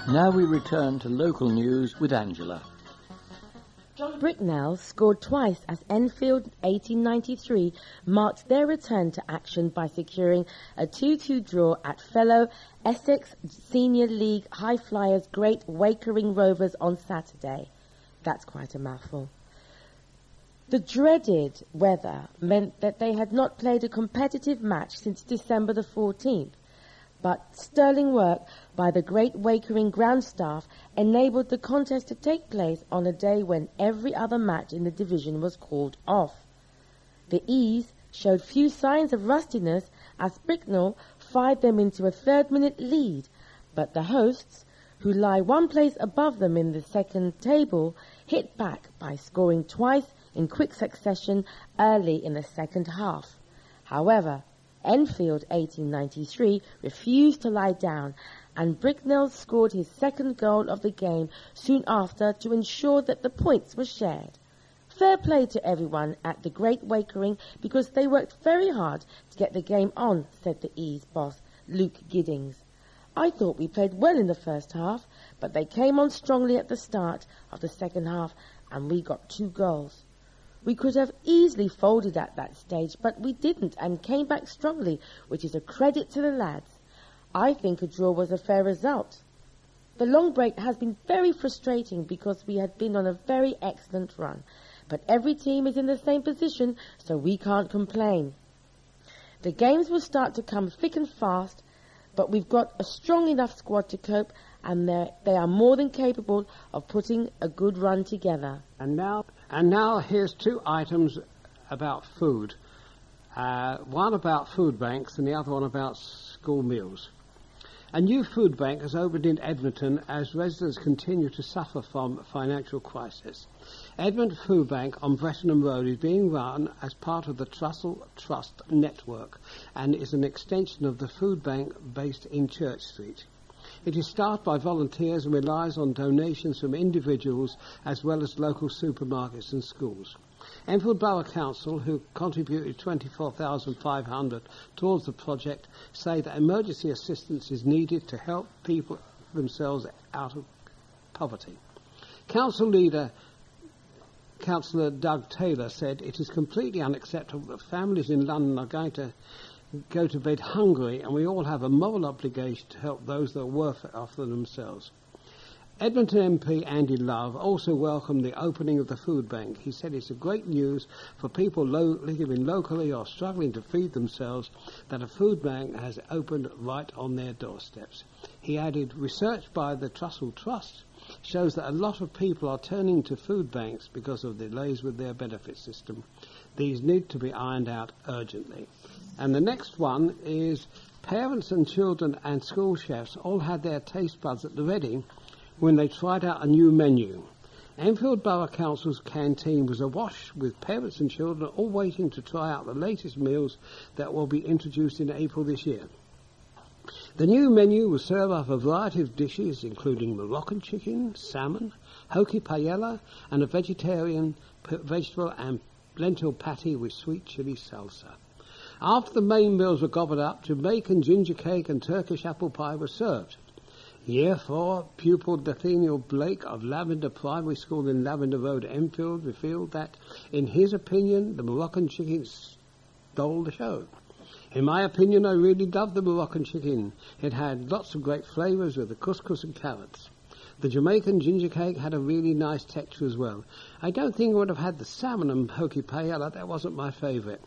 Now we return to local news with Angela. John Bricknell scored twice as Enfield 1893 marked their return to action by securing a 2-2 draw at fellow Essex Senior League High Flyers Great Wakering Rovers on Saturday. That's quite a mouthful. The dreaded weather meant that they had not played a competitive match since December the 14th. But sterling work by the Great Wakering ground staff enabled the contest to take place on a day when every other match in the division was called off. The E's showed few signs of rustiness as Bricknell fired them into a third-minute lead, but the hosts, who lie one place above them in the second table, hit back by scoring twice in quick succession early in the second half. However, Enfield 1893 refused to lie down, and Bricknell scored his second goal of the game soon after to ensure that the points were shared. Fair play to everyone at the Great Wakering because they worked very hard to get the game on, said the E's boss, Luke Giddings. I thought we played well in the first half, but they came on strongly at the start of the second half and we got 2 goals. We could have easily folded at that stage, but we didn't and came back strongly, which is a credit to the lads. I think a draw was a fair result. The long break has been very frustrating because we had been on a very excellent run, but every team is in the same position, so we can't complain. The games will start to come thick and fast, but we've got a strong enough squad to cope, and they are more than capable of putting a good run together. And now here's 2 items about food. One about food banks and the other one about school meals. A new food bank has opened in Edmonton as residents continue to suffer from financial crisis. Edmonton Food Bank on Brettenham Road is being run as part of the Trussell Trust network and is an extension of the food bank based in Church Street. It is staffed by volunteers and relies on donations from individuals as well as local supermarkets and schools. Enfield Borough Council, who contributed $24,500 towards the project, say that emergency assistance is needed to help people themselves out of poverty. Council leader Councillor Doug Taylor said it is completely unacceptable that families in London are going to go to bed hungry, and we all have a moral obligation to help those that are worth it after themselves. Edmonton MP Andy Love also welcomed the opening of the food bank. He said it's a great news for people living locally or struggling to feed themselves that a food bank has opened right on their doorsteps. He added, research by the Trussell Trust shows that a lot of people are turning to food banks because of delays with their benefit system. These need to be ironed out urgently. And the next one is parents and children and school chefs all had their taste buds at the ready when they tried out a new menu. Enfield Borough Council's canteen was awash with parents and children all waiting to try out the latest meals that will be introduced in April this year. The new menu will serve up a variety of dishes including Moroccan chicken, salmon, hoki paella and a vegetarian vegetable and lentil patty with sweet chili salsa. After the main meals were gobbled up, Jamaican ginger cake and Turkish apple pie were served. Year 4 pupil Nathaniel Blake of Lavender Primary School in Lavender Road, Enfield, revealed that, in his opinion, the Moroccan chicken stole the show. In my opinion, I really loved the Moroccan chicken. It had lots of great flavours with the couscous and carrots. The Jamaican ginger cake had a really nice texture as well. I don't think I would have had the salmon and hoki paella. That wasn't my favourite.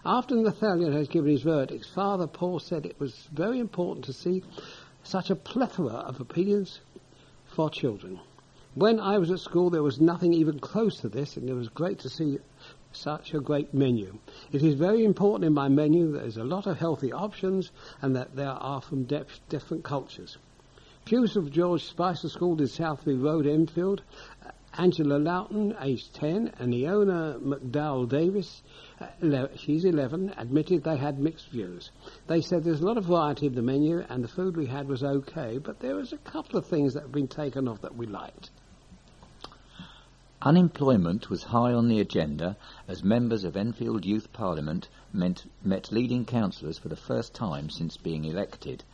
After Nathaniel had given his verdict, his father Paul said it was very important to see such a plethora of opinions for children. When I was at school, there was nothing even close to this, and it was great to see such a great menu. It is very important in my menu that there's a lot of healthy options and that there are from different cultures. Pupils of George Spicer School in Southby Road, Enfield, Angela Loughton, aged 10, and Leona McDowell Davis, she's 11, admitted they had mixed views. They said there's a lot of variety in the menu and the food we had was okay, but there was a couple of things that have been taken off that we liked. Unemployment was high on the agenda as members of Enfield Youth Parliament met leading councillors for the first time since being elected.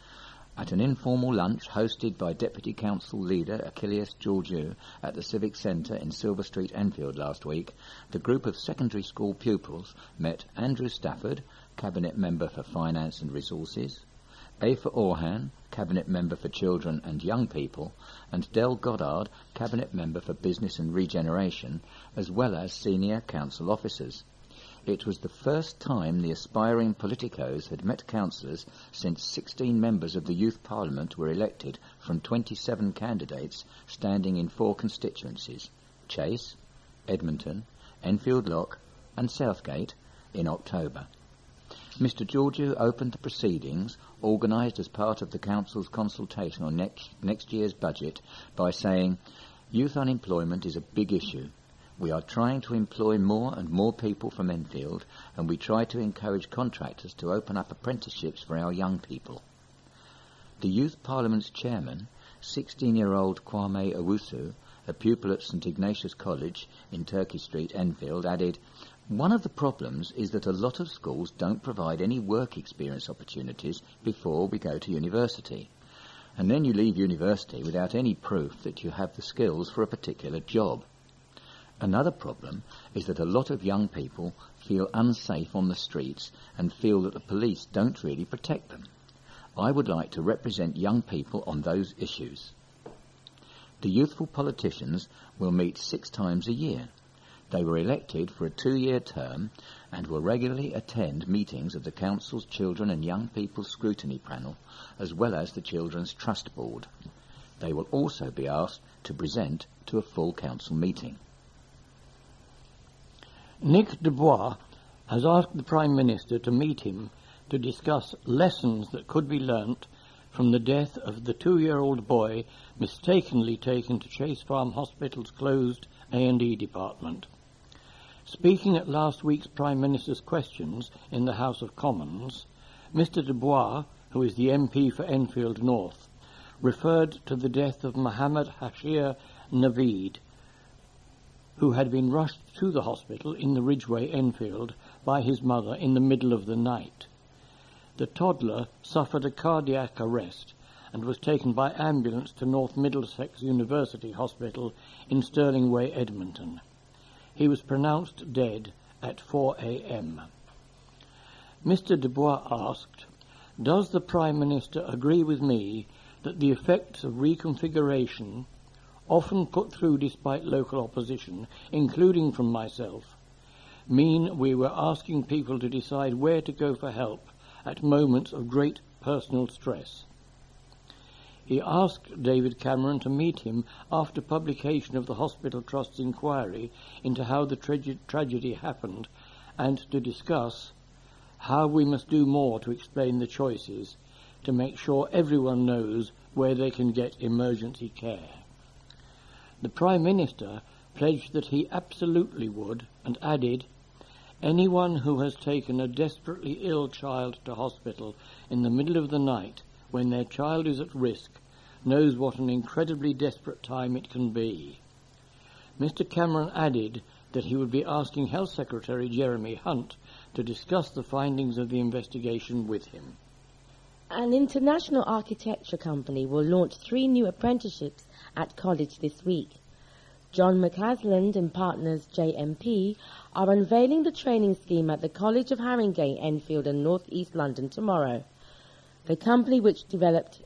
At an informal lunch hosted by Deputy Council Leader Achilles Georgiou at the Civic Centre in Silver Street, Enfield last week, the group of secondary school pupils met Andrew Stafford, Cabinet Member for Finance and Resources, Aoife Orhan, Cabinet Member for Children and Young People, and Del Goddard, Cabinet Member for Business and Regeneration, as well as senior council officers. It was the first time the aspiring politicos had met councillors since 16 members of the Youth Parliament were elected from 27 candidates standing in 4 constituencies, Chase, Edmonton, Enfield Lock and Southgate, in October. Mr Georgiou opened the proceedings, organised as part of the Council's consultation on next year's budget, by saying, "Youth unemployment is a big issue. We are trying to employ more and more people from Enfield, and we try to encourage contractors to open up apprenticeships for our young people." The Youth Parliament's chairman, 16-year-old Kwame Owusu, a pupil at St Ignatius College in Turkey Street, Enfield, added, "One of the problems is that a lot of schools don't provide any work experience opportunities before we go to university. And then you leave university without any proof that you have the skills for a particular job. Another problem is that a lot of young people feel unsafe on the streets and feel that the police don't really protect them. I would like to represent young people on those issues." The youthful politicians will meet 6 times a year. They were elected for a 2-year term and will regularly attend meetings of the Council's Children and Young People Scrutiny Panel, as well as the Children's Trust Board. They will also be asked to present to a full Council meeting. Nick Dubois has asked the Prime Minister to meet him to discuss lessons that could be learnt from the death of the 2-year-old boy mistakenly taken to Chase Farm Hospital's closed A&E department. Speaking at last week's Prime Minister's questions in the House of Commons, Mr Dubois, who is the MP for Enfield North, referred to the death of Mohammed Hashir Naveed, who had been rushed to the hospital in the Ridgeway, Enfield, by his mother in the middle of the night. The toddler suffered a cardiac arrest and was taken by ambulance to North Middlesex University Hospital in Stirling Way, Edmonton. He was pronounced dead at 4 a.m. Mr Dubois asked, "Does the Prime Minister agree with me that the effects of reconfiguration, often put through despite local opposition, including from myself, mean we were asking people to decide where to go for help at moments of great personal stress?" He asked David Cameron to meet him after publication of the Hospital Trust's inquiry into how the tragedy happened, and to discuss how we must do more to explain the choices to make sure everyone knows where they can get emergency care. The Prime Minister pledged that he absolutely would, and added, "Anyone who has taken a desperately ill child to hospital in the middle of the night when their child is at risk knows what an incredibly desperate time it can be." Mr Cameron added that he would be asking Health Secretary Jeremy Hunt to discuss the findings of the investigation with him. An international architecture company will launch 3 new apprenticeships at college this week. John McCasland and partners JMP are unveiling the training scheme at the College of Haringey, Enfield and North East London tomorrow. The company, which developed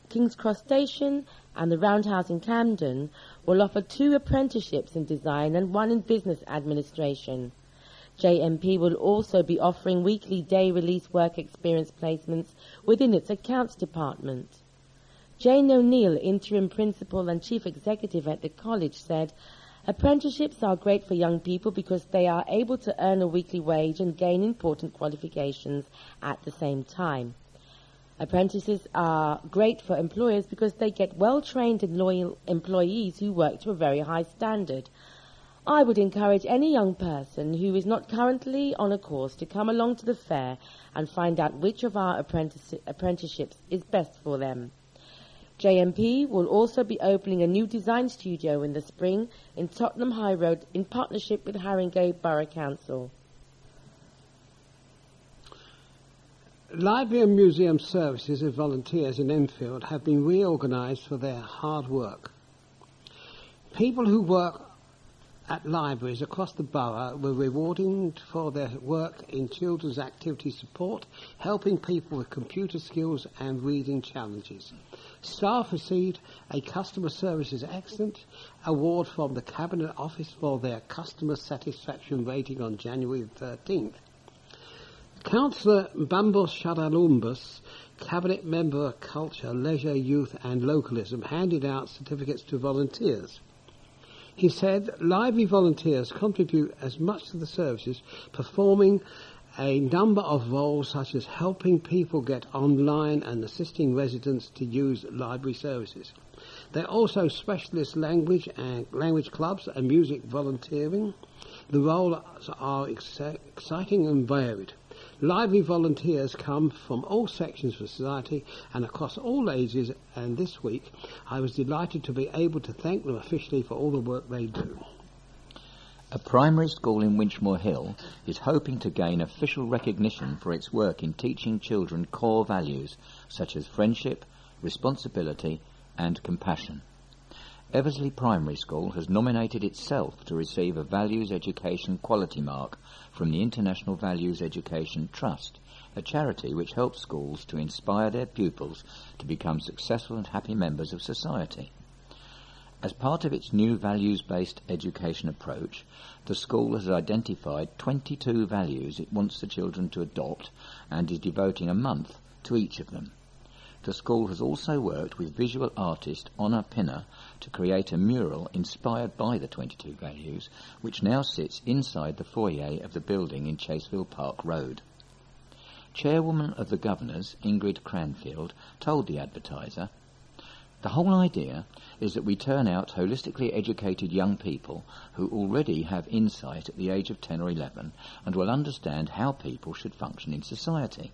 King's Cross Station and the Roundhouse in Camden, will offer 2 apprenticeships in design and 1 in business administration. JMP will also be offering weekly day-release work experience placements within its accounts department. Jane O'Neill, interim principal and chief executive at the college, said, "Apprenticeships are great for young people because they are able to earn a weekly wage and gain important qualifications at the same time. Apprentices are great for employers because they get well-trained and loyal employees who work to a very high standard. I would encourage any young person who is not currently on a course to come along to the fair and find out which of our apprenticeships is best for them." JMP will also be opening a new design studio in the spring in Tottenham High Road in partnership with Haringey Borough Council. Library and museum services of volunteers in Enfield have been reorganised for their hard work. People who work at libraries across the borough were rewarded for their work in children's activity support, helping people with computer skills and reading challenges. Staff received a Customer Services Excellent award from the Cabinet Office for their customer satisfaction rating on January 13th. Councillor Bambos Shadalumbus, Cabinet Member of Culture, Leisure, Youth and Localism, handed out certificates to volunteers. He said library volunteers contribute as much to the services, performing a number of roles such as helping people get online and assisting residents to use library services. There are also specialist language clubs and music volunteering. The roles are exciting and varied. Library volunteers come from all sections of society and across all ages, and this week I was delighted to be able to thank them officially for all the work they do. A primary school in Winchmore Hill is hoping to gain official recognition for its work in teaching children core values such as friendship, responsibility and compassion. Eversley Primary School has nominated itself to receive a Values Education Quality Mark from the International Values Education Trust, a charity which helps schools to inspire their pupils to become successful and happy members of society. As part of its new values-based education approach, the school has identified 22 values it wants the children to adopt and is devoting a month to each of them. The school has also worked with visual artist Honor Pinner to create a mural inspired by the 22 values, which now sits inside the foyer of the building in Chaseville Park Road. Chairwoman of the Governors, Ingrid Cranfield, told the Advertiser, "The whole idea is that we turn out holistically educated young people who already have insight at the age of 10 or 11 and will understand how people should function in society."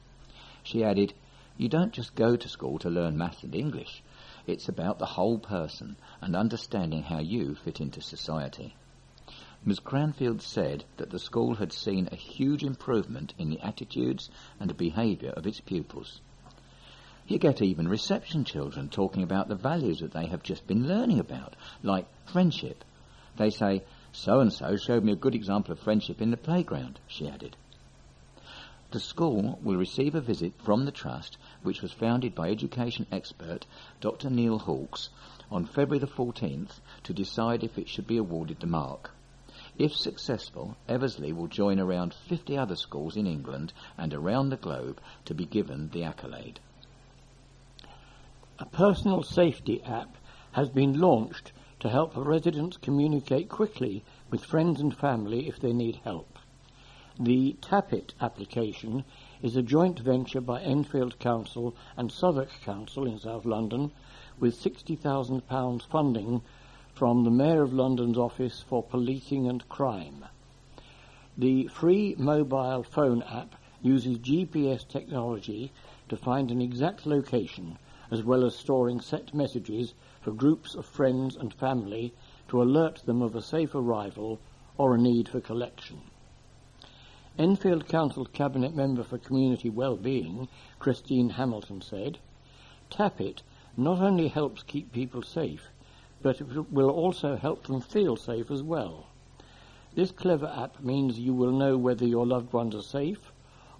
She added, "You don't just go to school to learn maths and English. It's about the whole person and understanding how you fit into society." Ms. Cranfield said that the school had seen a huge improvement in the attitudes and behaviour of its pupils. You get even reception children talking about the values that they have just been learning about, like friendship. They say, "So-and-so showed me a good example of friendship in the playground," she added. The school will receive a visit from the Trust, which was founded by education expert Dr. Neil Hawkes, on February the 14th to decide if it should be awarded the mark. If successful, Eversley will join around 50 other schools in England and around the globe to be given the accolade. A personal safety app has been launched to help residents communicate quickly with friends and family if they need help. The Tappit application is a joint venture by Enfield Council and Southwark Council in South London, with £60,000 funding from the Mayor of London's Office for Policing and Crime. The free mobile phone app uses GPS technology to find an exact location, as well as storing set messages for groups of friends and family to alert them of a safe arrival or a need for collection. Enfield Council Cabinet Member for Community Wellbeing, Christine Hamilton, said, "Tappit not only helps keep people safe, but it will also help them feel safe as well. This clever app means you will know whether your loved ones are safe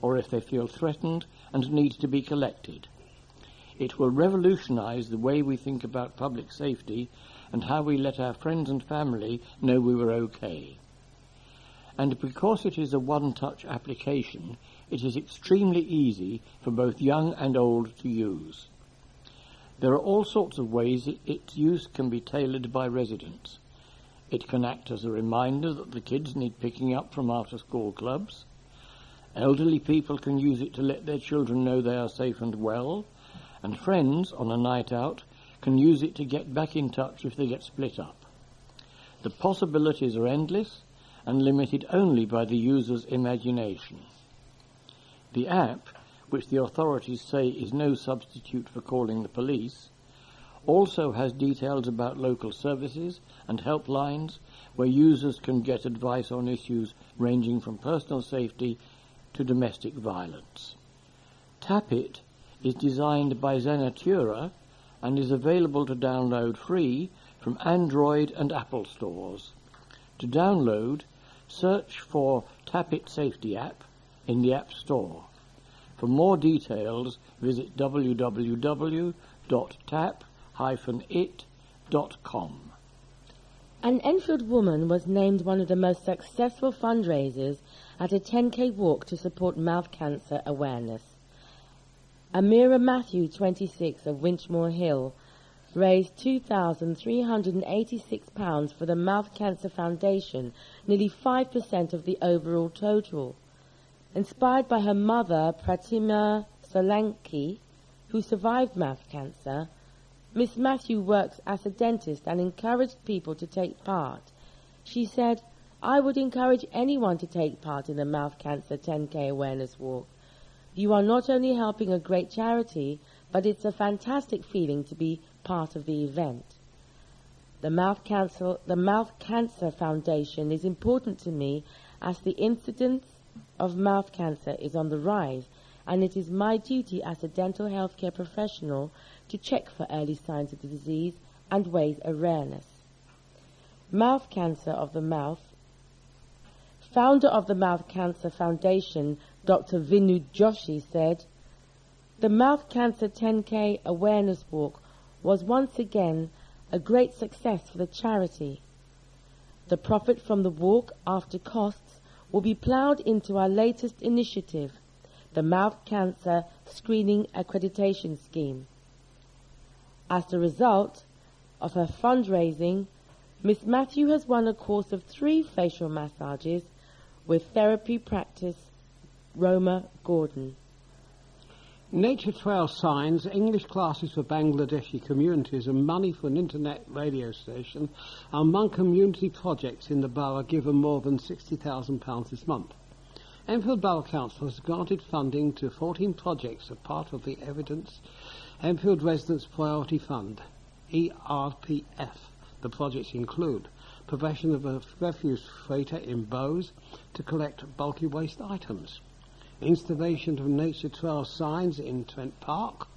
or if they feel threatened and need to be collected. It will revolutionise the way we think about public safety and how we let our friends and family know we were okay. And because it is a one-touch application, it is extremely easy for both young and old to use. There are all sorts of ways its use can be tailored by residents. It can act as a reminder that the kids need picking up from after-school clubs. Elderly people can use it to let their children know they are safe and well, and friends on a night out can use it to get back in touch if they get split up. The possibilities are endless and limited only by the user's imagination. The app, which the authorities say is no substitute for calling the police, also has details about local services and helplines where users can get advice on issues ranging from personal safety to domestic violence. Tappet is designed by Zenatura and is available to download free from Android and Apple stores. To download, search for Tappet Safety App in the App Store. For more details, visit www.tap-it.com. An Enfield woman was named one of the most successful fundraisers at a 10K walk to support mouth cancer awareness. Amira Matthew, 26, of Winchmore Hill, raised £2,386 for the Mouth Cancer Foundation, nearly 5% of the overall total. Inspired by her mother, Pratima Solanki, who survived mouth cancer, Miss Matthew works as a dentist and encouraged people to take part. She said, "I would encourage anyone to take part in the Mouth Cancer 10K awareness walk. You are not only helping a great charity, but it's a fantastic feeling to be part of the event. The Mouth Cancer Foundation is important to me as the incidence of mouth cancer is on the rise, and it is my duty as a dental healthcare professional to check for early signs of the disease and raise awareness." Mouth cancer of the mouth. Founder of the Mouth Cancer Foundation, Dr. Vinu Joshi, said, "The Mouth Cancer 10K awareness walk was once again a great success for the charity. The profit from the walk, after costs, will be ploughed into our latest initiative, the Mouth Cancer Screening Accreditation Scheme. As a result of her fundraising, Miss Matthew has won a course of 3 facial massages with therapy practice Roma Gordon. Nature Trail Signs, English classes for Bangladeshi communities and money for an internet radio station are among community projects in the borough given more than £60,000 this month. Enfield Borough Council has granted funding to 14 projects as part of the Enfield Residents Priority Fund, ERPF. The projects include provision of a refuse freighter in Bowes to collect bulky waste items, installation of nature trail signs in Trent Park,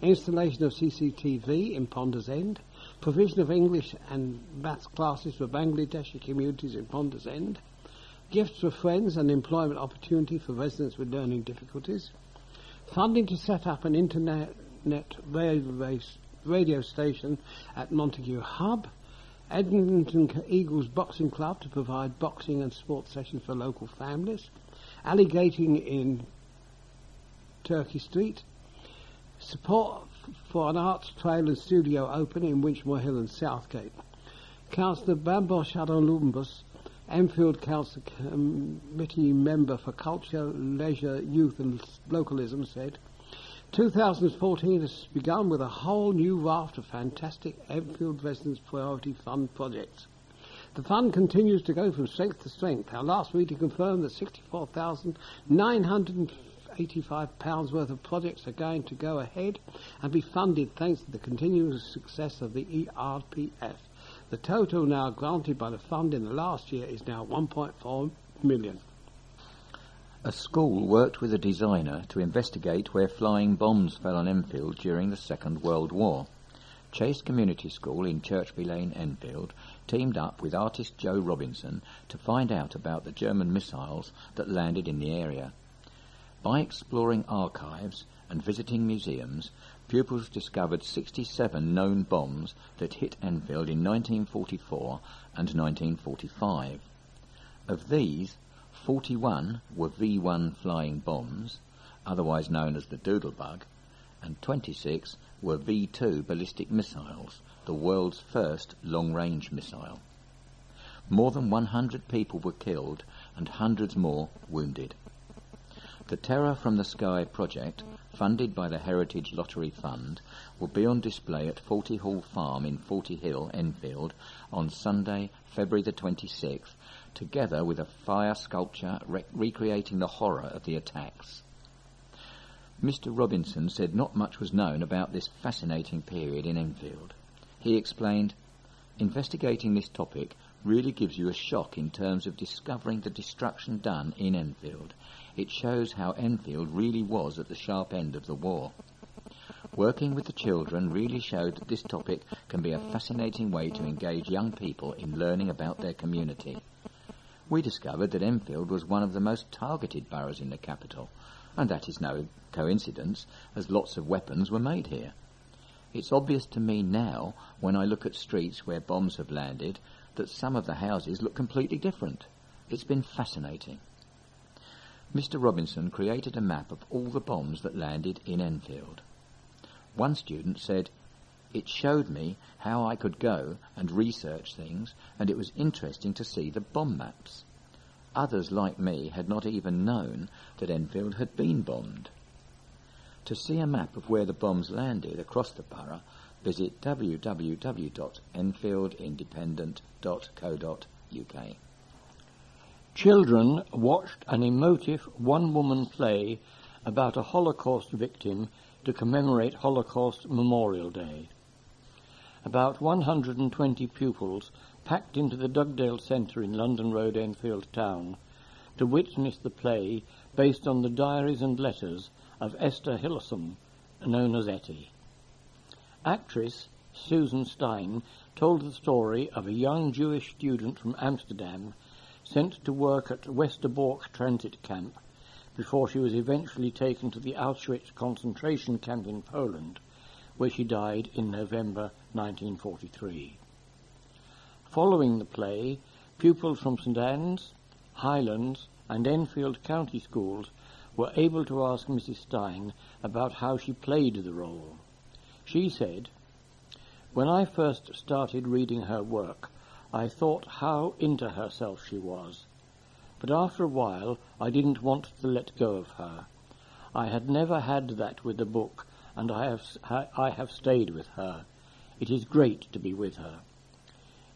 installation of CCTV in Ponders End, provision of English and maths classes for Bangladeshi communities in Ponders End, gifts for friends and employment opportunity for residents with learning difficulties, funding to set up an internet radio station at Montague Hub, Edmonton Eagles Boxing Club to provide boxing and sports sessions for local families, alligating in Turkey Street, support for an arts trail and studio open in Winchmore Hill and Southgate. Councillor Bambosh Adolumbus, Enfield Council Committee Member for Culture, Leisure, Youth and Localism, said, 2014 has begun with a whole new raft of fantastic Enfield Residents Priority Fund projects. The fund continues to go from strength to strength. Our last meeting confirmed that £64,985 worth of projects are going to go ahead and be funded thanks to the continuous success of the ERPF. The total now granted by the fund in the last year is now £1.4 million. A school worked with a designer to investigate where flying bombs fell on Enfield during the Second World War. Chase Community School in Churchby Lane, Enfield, teamed up with artist Joe Robinson to find out about the German missiles that landed in the area. By exploring archives and visiting museums, pupils discovered 67 known bombs that hit Enfield in 1944 and 1945. Of these, 41 were V1 flying bombs, otherwise known as the Doodlebug, and 26 were V2 ballistic missiles, the world's first long-range missile. More than 100 people were killed and hundreds more wounded. The Terror from the Sky project, funded by the Heritage Lottery Fund, will be on display at 40 Hall Farm in 40 Hill, Enfield, on Sunday, February the 26th, together with a fire sculpture recreating the horror of the attacks. Mr. Robinson said not much was known about this fascinating period in Enfield. He explained, "Investigating this topic really gives you a shock in terms of discovering the destruction done in Enfield. It shows how Enfield really was at the sharp end of the war. Working with the children really showed that this topic can be a fascinating way to engage young people in learning about their community. We discovered that Enfield was one of the most targeted boroughs in the capital, and that is no coincidence, as lots of weapons were made here. It's obvious to me now, when I look at streets where bombs have landed, that some of the houses look completely different. It's been fascinating. Mr. Robinson created a map of all the bombs that landed in Enfield. One student said, "It showed me how I could go and research things, and it was interesting to see the bomb maps." Others, like me, had not even known that Enfield had been bombed. To see a map of where the bombs landed across the borough, visit www.enfieldindependent.co.uk. Children watched an emotive one-woman play about a Holocaust victim to commemorate Holocaust Memorial Day. About 120 pupils packed into the Dugdale Centre in London Road, Enfield Town, to witness the play based on the diaries and letters of Esther Hilson, known as Etty. Actress Susan Stein told the story of a young Jewish student from Amsterdam sent to work at Westerbork transit camp before she was eventually taken to the Auschwitz concentration camp in Poland, where she died in November 1943. Following the play, pupils from St Anne's, Highlands and Enfield County schools were able to ask Mrs Stein about how she played the role. She said, "When I first started reading her work, I thought how into herself she was. But after a while, I didn't want to let go of her. I had never had that with the book, and I have stayed with her. It is great to be with her.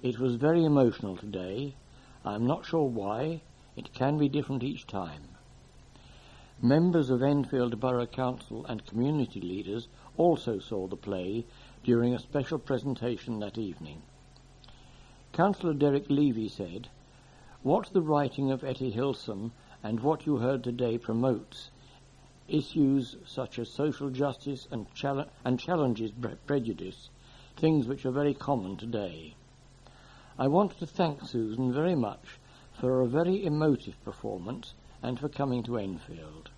It was very emotional today. I am not sure why. It can be different each time." Members of Enfield Borough Council and community leaders also saw the play during a special presentation that evening. Councillor Derek Levy said, "What the writing of Esther Hilson and what you heard today promotes, issues such as social justice and challenges prejudice, things which are very common today. I want to thank Susan very much for a very emotive performance and for coming to Enfield.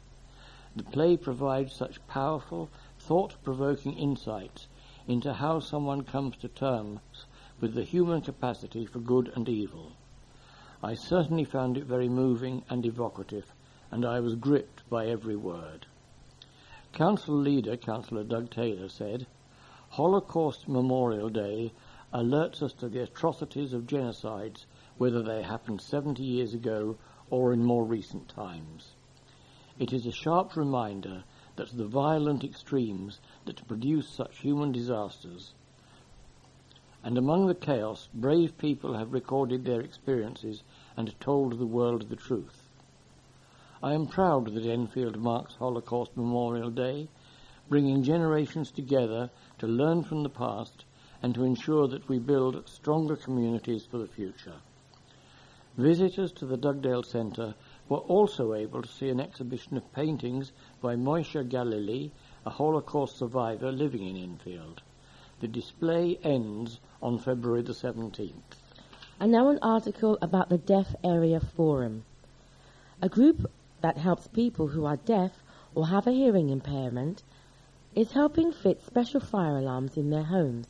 The play provides such powerful, thought-provoking insights into how someone comes to terms with the human capacity for good and evil. I certainly found it very moving and evocative, and I was gripped by every word." Council leader, Councillor Doug Taylor, said, "Holocaust Memorial Day alerts us to the atrocities of genocides, whether they happened 70 years ago or in more recent times. It is a sharp reminder that the violent extremes that produce such human disasters, and among the chaos, brave people have recorded their experiences and told the world the truth. I am proud that Enfield marks Holocaust Memorial Day, bringing generations together to learn from the past and to ensure that we build stronger communities for the future." Visitors to the Dugdale Centre were also able to see an exhibition of paintings by Moishe Galilee, a Holocaust survivor living in Enfield. The display ends on February the 17th. And now an article about the Deaf Area Forum. A group that helps people who are deaf or have a hearing impairment is helping fit special fire alarms in their homes.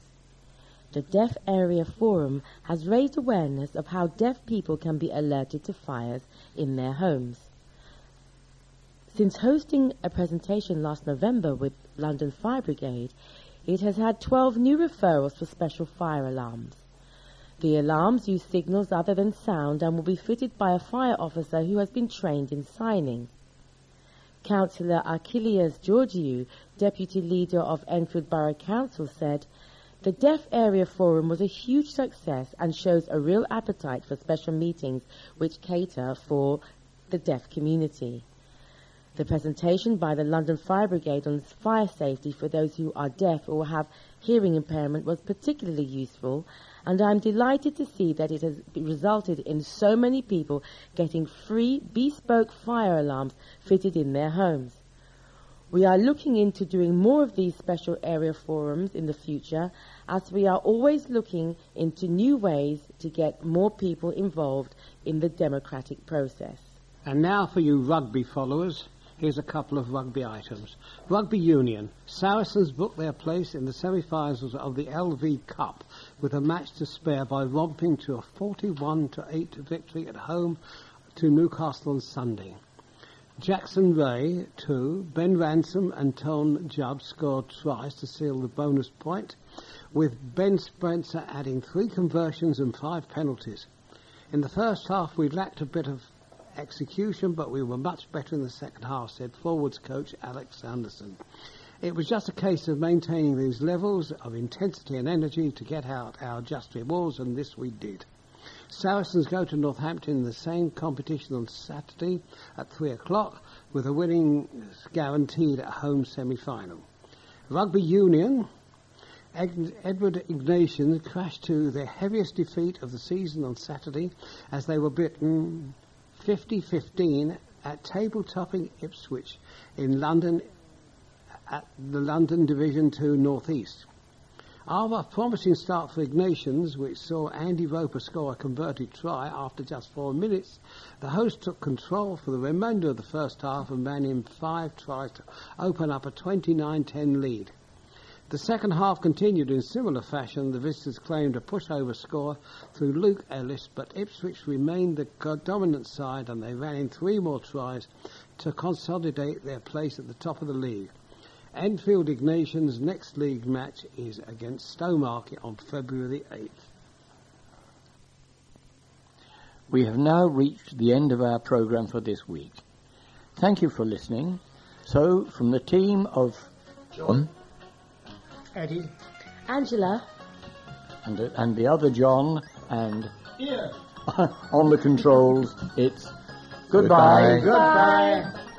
The Deaf Area Forum has raised awareness of how deaf people can be alerted to fires in their homes. Since hosting a presentation last November with London Fire Brigade, it has had 12 new referrals for special fire alarms. The alarms use signals other than sound and will be fitted by a fire officer who has been trained in signing. Councillor Achilles Georgiou, Deputy Leader of Enfield Borough Council, said, "The Deaf Area Forum was a huge success and shows a real appetite for special meetings which cater for the deaf community. The presentation by the London Fire Brigade on fire safety for those who are deaf or have hearing impairment was particularly useful, and I'm delighted to see that it has resulted in so many people getting free bespoke fire alarms fitted in their homes. We are looking into doing more of these special area forums in the future, as we are always looking into new ways to get more people involved in the democratic process. And now for you rugby followers, here's a couple of rugby items. Rugby Union. Saracens booked their place in the semi-finals of the LV Cup with a match to spare by romping to a 41-8 victory at home to Newcastle on Sunday. Jackson Ray, 2, Ben Ransom and Ton Jubb scored tries to seal the bonus point, with Ben Spencer adding 3 conversions and 5 penalties. In the first half we lacked a bit of execution, but we were much better in the second half, said forwards coach Alex Anderson. It was just a case of maintaining these levels of intensity and energy to get out our just rewards, and this we did. Saracens go to Northampton in the same competition on Saturday at 3 o'clock, with a winning guaranteed at home semi-final. Rugby Union. Edward Ignatius crashed to their heaviest defeat of the season on Saturday as they were beaten 50-15 at table-topping Ipswich in London at the London Division 2 North East. After a promising start for Ignatius, which saw Andy Roper score a converted try after just 4 minutes, the host took control for the remainder of the first half and ran in 5 tries to open up a 29-10 lead. The second half continued in similar fashion. The visitors claimed a pushover score through Luke Ellis, but Ipswich remained the dominant side and they ran in 3 more tries to consolidate their place at the top of the league. Enfield Ignatius' next league match is against Stowmarket on February 8th. We have now reached the end of our programme for this week. Thank you for listening. So, from the team of John, Eddie, Angela, and the other John, and on the controls, it's goodbye. Goodbye. goodbye.